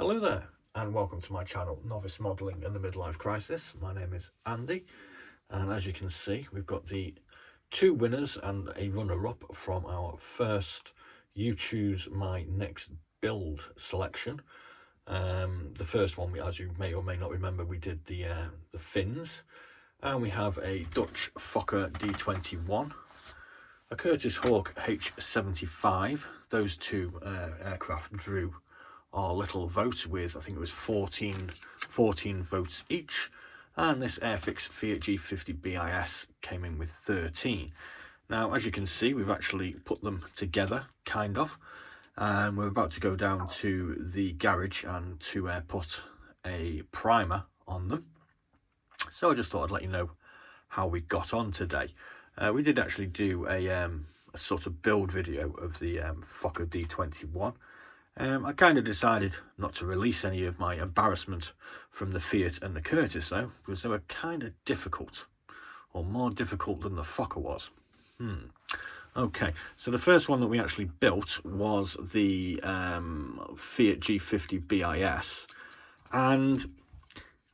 Hello there, and welcome to my channel, Novice Modelling and the Midlife Crisis. My name is Andy, and as you can see, we've got the two winners and a runner-up from our first You Choose My Next Build selection. The first one, as you may or may not remember, we did the fins, and we have a Dutch Fokker D-Xxi, a Curtiss Hawk H-75. Those two aircraft drew our little vote with, I think it was 14 votes each, and this Airfix Fiat G-50 BIS came in with 13. Now, as you can see, we've actually put them together, kind of, and we're about to go down to the garage and to put a primer on them. So I just thought I'd let you know how we got on today. We did actually do a sort of build video of the Fokker D-Xxi. I kind of decided not to release any of my embarrassment from the Fiat and the Curtiss though, because they were kind of difficult, or more difficult than the Fokker was. Okay, so the first one that we actually built was the Fiat G-50 BIS, and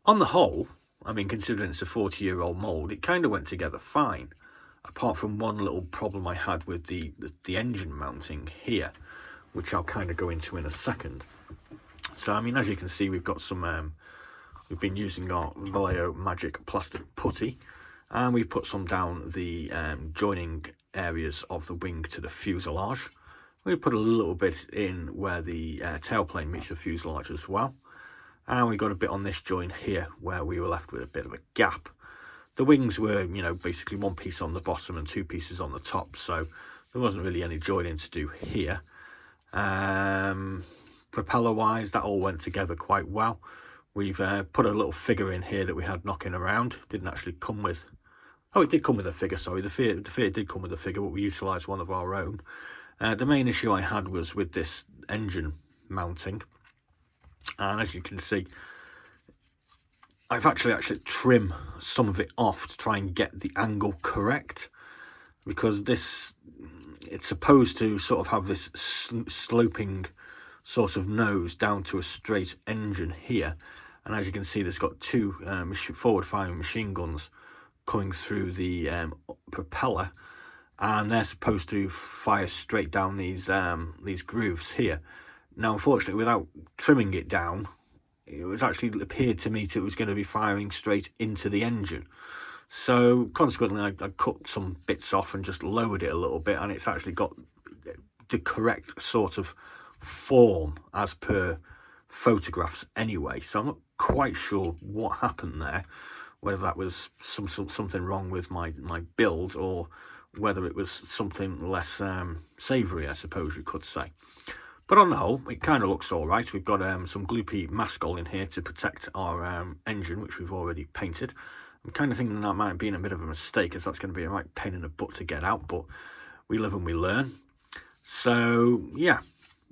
on the whole, I mean, considering it's a 40-year-old mould, it kind of went together fine, apart from one little problem I had with the engine mounting here, which I'll kind of go into in a second. So, I mean, as you can see, we've got some, we've been using our Vallejo Magic plastic putty, and we've put some down the joining areas of the wing to the fuselage. We put a little bit in where the tailplane meets the fuselage as well. And we got a bit on this joint here where we were left with a bit of a gap. The wings were, you know, basically one piece on the bottom and two pieces on the top, so there wasn't really any joining to do here. Propeller wise, that all went together quite well. We've put a little figure in here that we had knocking around. Didn't actually come with, oh, it did come with a figure, sorry, the Fiat did come with a figure, but we utilised one of our own. The main issue I had was with this engine mounting, and as you can see, I've actually trimmed some of it off to try and get the angle correct, because this, it's supposed to sort of have this sloping sort of nose down to a straight engine here, and as you can see, there's got two forward firing machine guns coming through the propeller, and they're supposed to fire straight down these grooves here. Now, unfortunately, without trimming it down, it was actually appeared to me that it was going to be firing straight into the engine. So consequently, I cut some bits off and just lowered it a little bit, and it's actually got the correct sort of form as per photographs anyway. So I'm not quite sure what happened there, whether that was something wrong with my build, or whether it was something less savoury, I suppose you could say. But on the whole, it kind of looks all right. We've got some gloopy mascol in here to protect our engine, which we've already painted. I'm kind of thinking that might have been a bit of a mistake, as that's going to be a right pain in the butt to get out, but we live and we learn. So, yeah,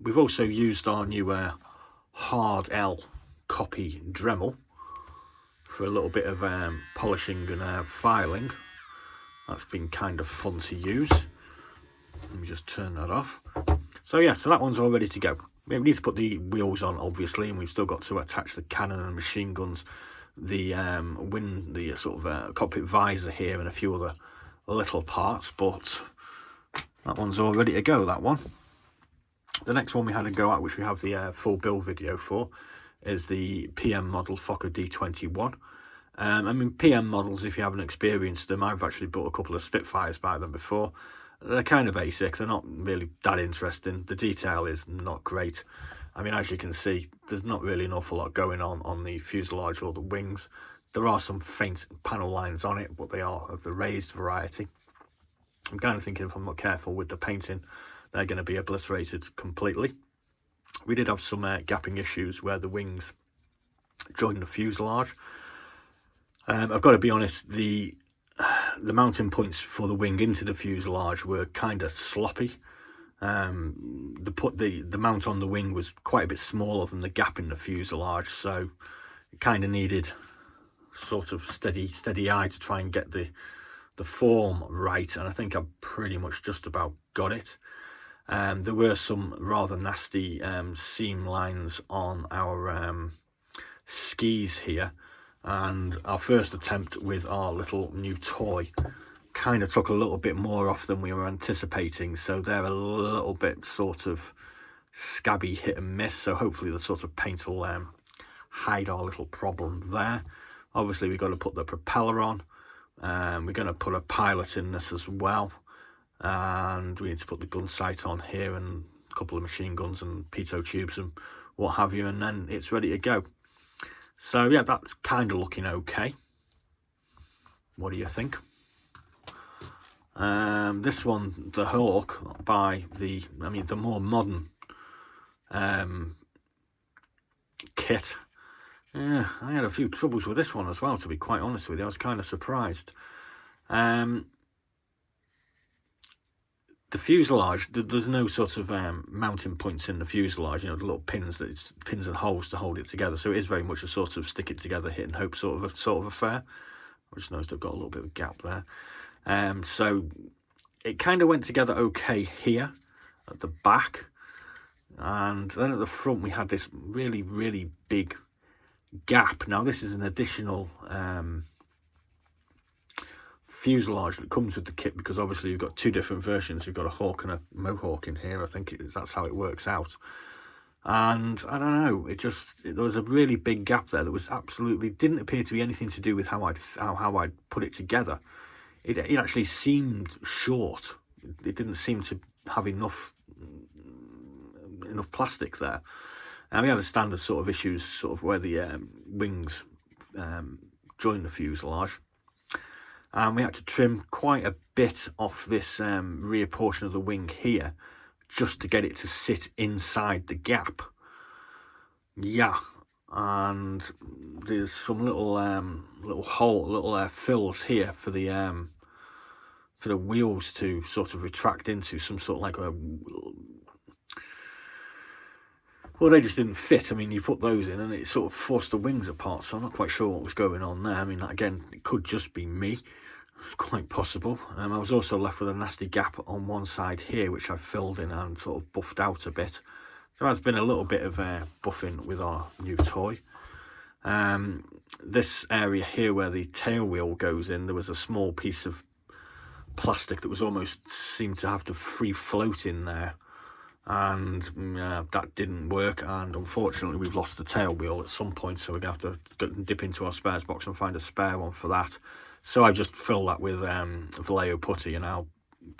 we've also used our new Hard L copy Dremel for a little bit of polishing and filing. That's been kind of fun to use. Let me just turn that off. So yeah, so that one's all ready to go. We need to put the wheels on, obviously, and we've still got to attach the cannon and machine guns, the sort of cockpit visor here, and a few other little parts, but that one's all ready to go, that one. The next one we had to go out, which we have the full build video for, is the PM model Fokker D-Xxi. I mean, PM models, if you haven't experienced them, I've actually bought a couple of Spitfires by them before. They're kind of basic, they're not really that interesting. The detail is not great. I mean, as you can see, there's not really an awful lot going on the fuselage or the wings. There are some faint panel lines on it, but they are of the raised variety. I'm kind of thinking if I'm not careful with the painting, they're going to be obliterated completely. We did have some gapping issues where the wings joined the fuselage. I've got to be honest, the mounting points for the wing into the fuselage were kind of sloppy. The mount on the wing was quite a bit smaller than the gap in the fuselage, so it kind of needed sort of steady eye to try and get the form right, and I think I pretty much just about got it. There were some rather nasty seam lines on our skis here, and our first attempt with our little new toy kind of took a little bit more off than we were anticipating, so they're a little bit sort of scabby, hit and miss, so hopefully the sort of paint will hide our little problem there. Obviously we've got to put the propeller on, we're going to put a pilot in this as well, and we need to put the gun sight on here and a couple of machine guns and pitot tubes and what have you, and then it's ready to go. So yeah, that's kind of looking okay. What do you think? This one, the Hawk, by the more modern kit. Yeah, I had a few troubles with this one as well, to be quite honest with you. I was kind of surprised. The fuselage, there's no sort of mounting points in the fuselage, you know, the little pins and holes to hold it together. So it is very much a sort of stick it together, hit and hope sort of affair. I just noticed I've got a little bit of a gap there. So it kind of went together okay here at the back, and then at the front we had this really, really big gap. Now this is an additional fuselage that comes with the kit, because obviously you've got two different versions. You've got a Hawk and a Mohawk in here. I think that's how it works out. And I don't know, there was a really big gap there that was absolutely didn't appear to be anything to do with how I'd put it together. It actually seemed short. It didn't seem to have enough plastic there. And we had the standard sort of issues, sort of where the wings join the fuselage. And we had to trim quite a bit off this rear portion of the wing here, just to get it to sit inside the gap. Yeah, and there's some little fills here for the wheels to sort of retract into, some sort of like a. Well, they just didn't fit. I mean, you put those in and it sort of forced the wings apart, so I'm not quite sure what was going on there. I mean, again, it could just be me. It's quite possible. I was also left with a nasty gap on one side here, which I filled in and sort of buffed out a bit. There has been a little bit of buffing with our new toy. This area here where the tail wheel goes in, there was a small piece of plastic that was almost seemed to have to free float in there. And that didn't work, and unfortunately we've lost the tail wheel at some point, so we're going to have to dip into our spares box and find a spare one for that. So I just fill that with Vallejo putty, and I'll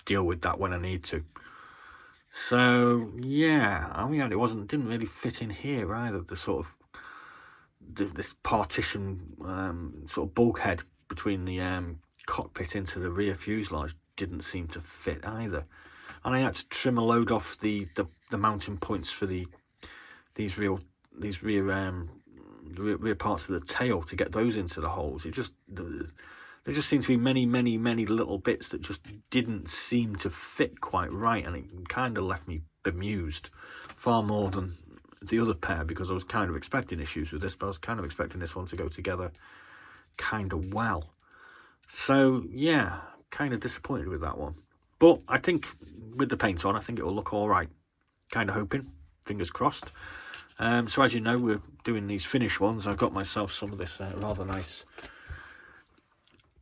deal with that when I need to. So yeah, it didn't really fit in here either. The sort of this partition sort of bulkhead between the cockpit into the rear fuselage didn't seem to fit either. And I had to trim a load off the mounting points for these rear parts of the tail to get those into the holes. There just seemed to be many little bits that just didn't seem to fit quite right, and it kind of left me bemused, far more than the other pair, because I was kind of expecting issues with this, but I was kind of expecting this one to go together kind of well. So yeah, kind of disappointed with that one. But I think with the paint on, I think it will look all right. Kind of hoping, fingers crossed. So as you know, we're doing these finish ones. I've got myself some of this rather nice.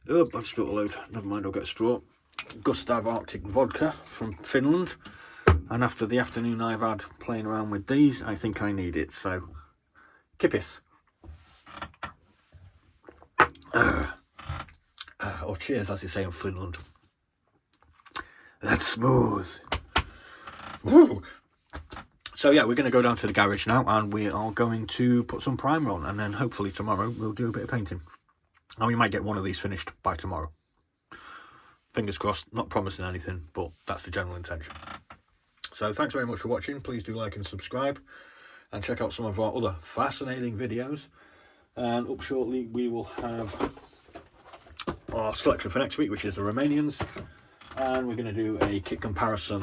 Oh, I've spilled a load. Never mind, I'll get a straw. Gustav Arctic vodka from Finland. And after the afternoon I've had playing around with these, I think I need it. So, kippis. Or cheers, as they say in Finland. That's smooth. Woo. So yeah, we're going to go down to the garage now, and we are going to put some primer on, and then hopefully tomorrow we'll do a bit of painting. And we might get one of these finished by tomorrow. Fingers crossed, not promising anything, but that's the general intention. So thanks very much for watching. Please do like and subscribe, and check out some of our other fascinating videos. And up shortly we will have our selection for next week, which is the Romanians. And we're going to do a kit comparison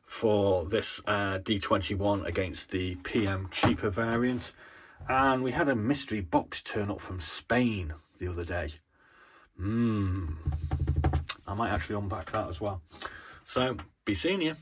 for this D21 against the PM cheaper variant. And we had a mystery box turn up from Spain the other day. I might actually unpack that as well. So, be seeing you.